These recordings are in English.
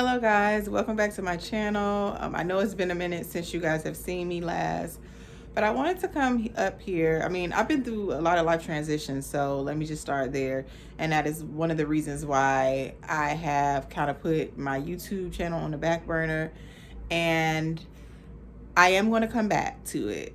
Hello guys, welcome back to my channel. I know it's been a minute since you guys have seen me last, but I wanted to come up here. I've been through a lot of life transitions, so let me just start there. And that is one of the reasons why I have kind of put my YouTube channel on the back burner, and I am going to come back to it.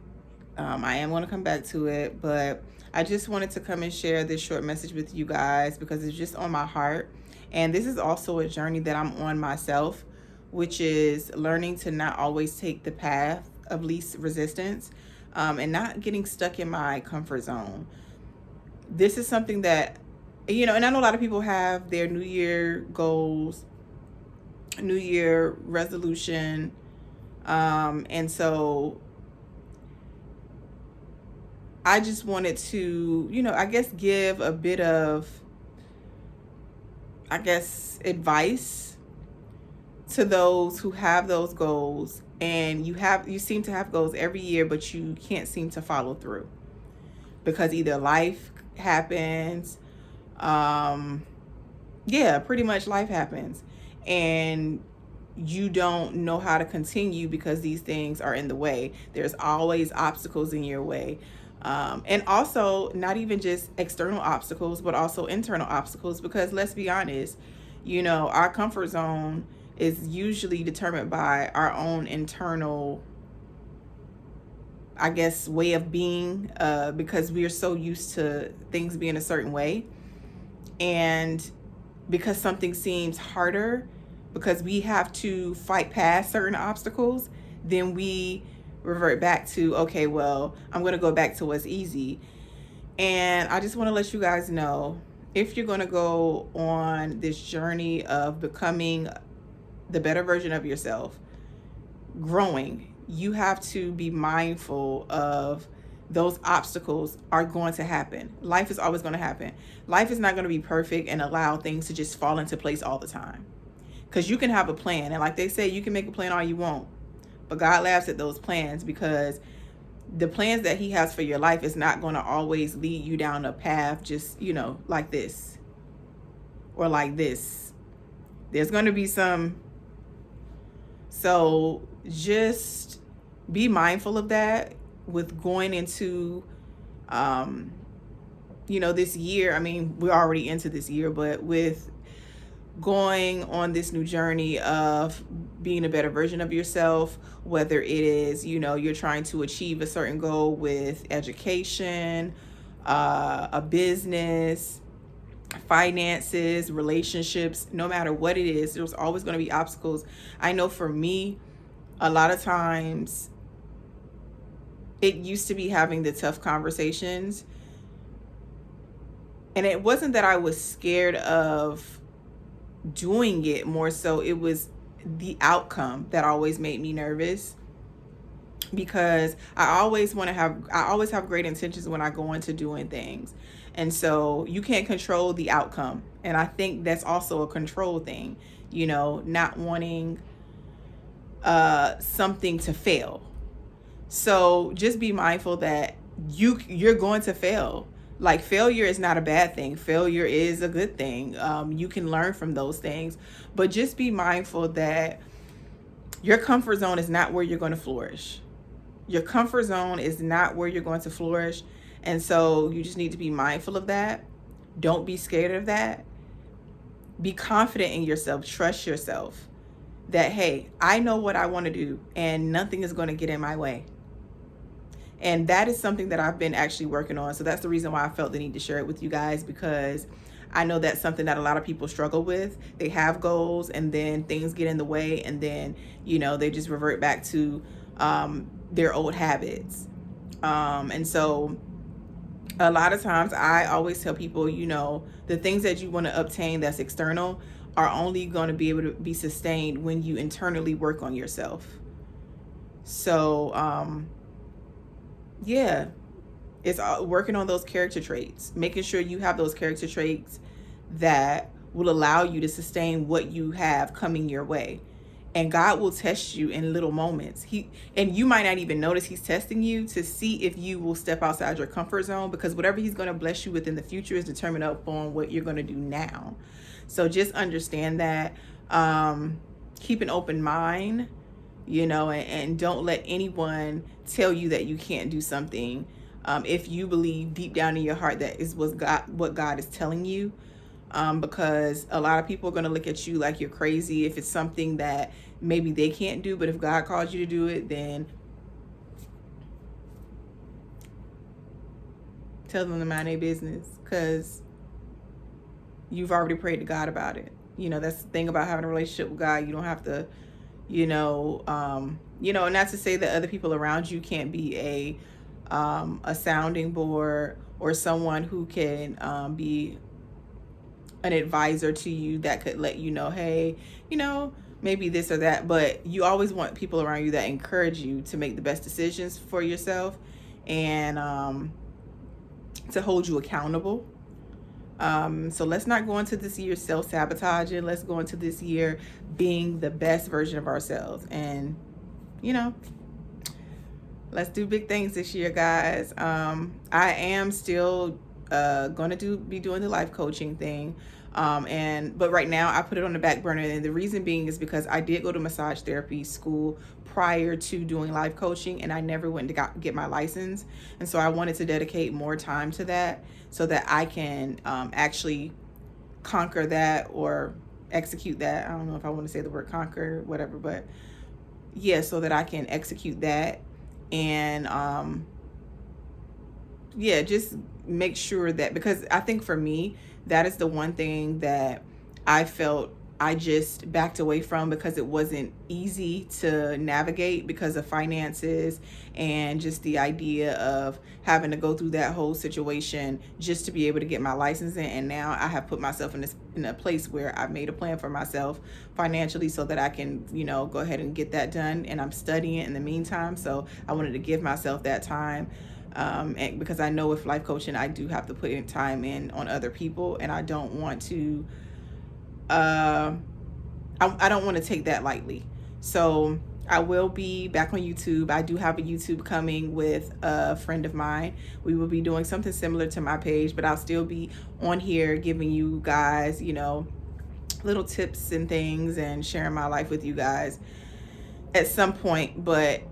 But I just wanted to come and share this short message with you guys because it's just on my heart. And this is also a journey that I'm on myself, which is learning to not always take the path of least resistance, and not getting stuck in my comfort zone. This is something that, and I know a lot of people have their New Year goals, New Year resolution. And so I just wanted to, I guess give a bit of, advice to those who have those goals, and you seem to have goals every year, but you can't seem to follow through because either life happens, pretty much life happens, and you don't know how to continue because these things are in the way. There's always obstacles in your way. And also not even just external obstacles, but also internal obstacles, because let's be honest, our comfort zone is usually determined by our own internal, way of being, because we are so used to things being a certain way. And because something seems harder, because we have to fight past certain obstacles, then we revert back to, okay, well, I'm going to go back to what's easy. And I just want to let you guys know, if you're going to go on this journey of becoming the better version of yourself, growing, you have to be mindful of those obstacles are going to happen. Life is always going to happen. Life is not going to be perfect and allow things to just fall into place all the time. Because you can have a plan, and like they say, you can make a plan all you want, but God laughs at those plans, because the plans that he has for your life is not going to always lead you down a path just, like this or like this. There's going to be some. So just be mindful of that with going into, this year. We're already into this year, but with going on this new journey of being a better version of yourself, whether it is, you're trying to achieve a certain goal with education, a business, finances, relationships, no matter what it is, there's always going to be obstacles. I know for me, a lot of times it used to be having the tough conversations, and it wasn't that I was scared of doing it, more so it was the outcome that always made me nervous, because I always have great intentions when I go into doing things. And so you can't control the outcome, and I think that's also a control thing, not wanting something to fail. So just be mindful that you're going to fail. Like, failure is not a bad thing. Failure is a good thing. You can learn from those things, but just be mindful that your comfort zone is not where you're going to flourish. Your comfort zone is not where you're going to flourish. And so you just need to be mindful of that. Don't be scared of that. Be confident in yourself. Trust yourself that, hey, I know what I want to do, and nothing is going to get in my way. And that is something that I've been actually working on. So that's the reason why I felt the need to share it with you guys, because I know that's something that a lot of people struggle with. They have goals, and then things get in the way, and then, they just revert back to their old habits. And so a lot of times I always tell people, the things that you want to obtain that's external are only going to be able to be sustained when you internally work on yourself. So, it's working on those character traits, making sure you have those character traits that will allow you to sustain what you have coming your way. And God will test you in little moments. And you might not even notice he's testing you to see if you will step outside your comfort zone, because whatever he's going to bless you with in the future is determined upon what you're going to do now. So just understand that. keep an open mind, and don't let anyone tell you that you can't do something. If you believe deep down in your heart that is what God is telling you, because a lot of people are going to look at you like you're crazy if it's something that maybe they can't do. But if God calls you to do it, then tell them to mind their business, because you've already prayed to God about it. That's the thing about having a relationship with God. You don't have to, and not to say that other people around you can't be a sounding board or someone who can be an advisor to you that could let you know, hey, maybe this or that. But you always want people around you that encourage you to make the best decisions for yourself, and to hold you accountable. So let's not go into this year self-sabotaging. Let's go into this year being the best version of ourselves. And, let's do big things this year, guys. I am still going to be doing the life coaching thing. But right now I put it on the back burner. And the reason being is because I did go to massage therapy school prior to doing life coaching, and I never went to get my license. And so I wanted to dedicate more time to that so that I can actually conquer that or execute that. I don't know if I want to say the word conquer, whatever, but yeah, so that I can execute that. And just make sure that, because I think for me, that is the one thing that I felt I just backed away from, because it wasn't easy to navigate because of finances and just the idea of having to go through that whole situation just to be able to get my license in. And now I have put myself in a place where I've made a plan for myself financially so that I can, go ahead and get that done. And I'm studying in the meantime. So I wanted to give myself that time. And because I know with life coaching, I do have to put in time in on other people, and I don't want to I don't want to take that lightly. So I will be back on YouTube. I do have a YouTube coming with a friend of mine. We will be doing something similar to my page, but I'll still be on here giving you guys, little tips and things and sharing my life with you guys at some point. But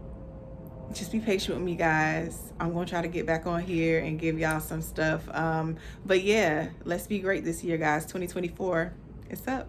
just be patient with me, guys. I'm going to try to get back on here and give y'all some stuff. But yeah, let's be great this year, guys. 2024. It's up.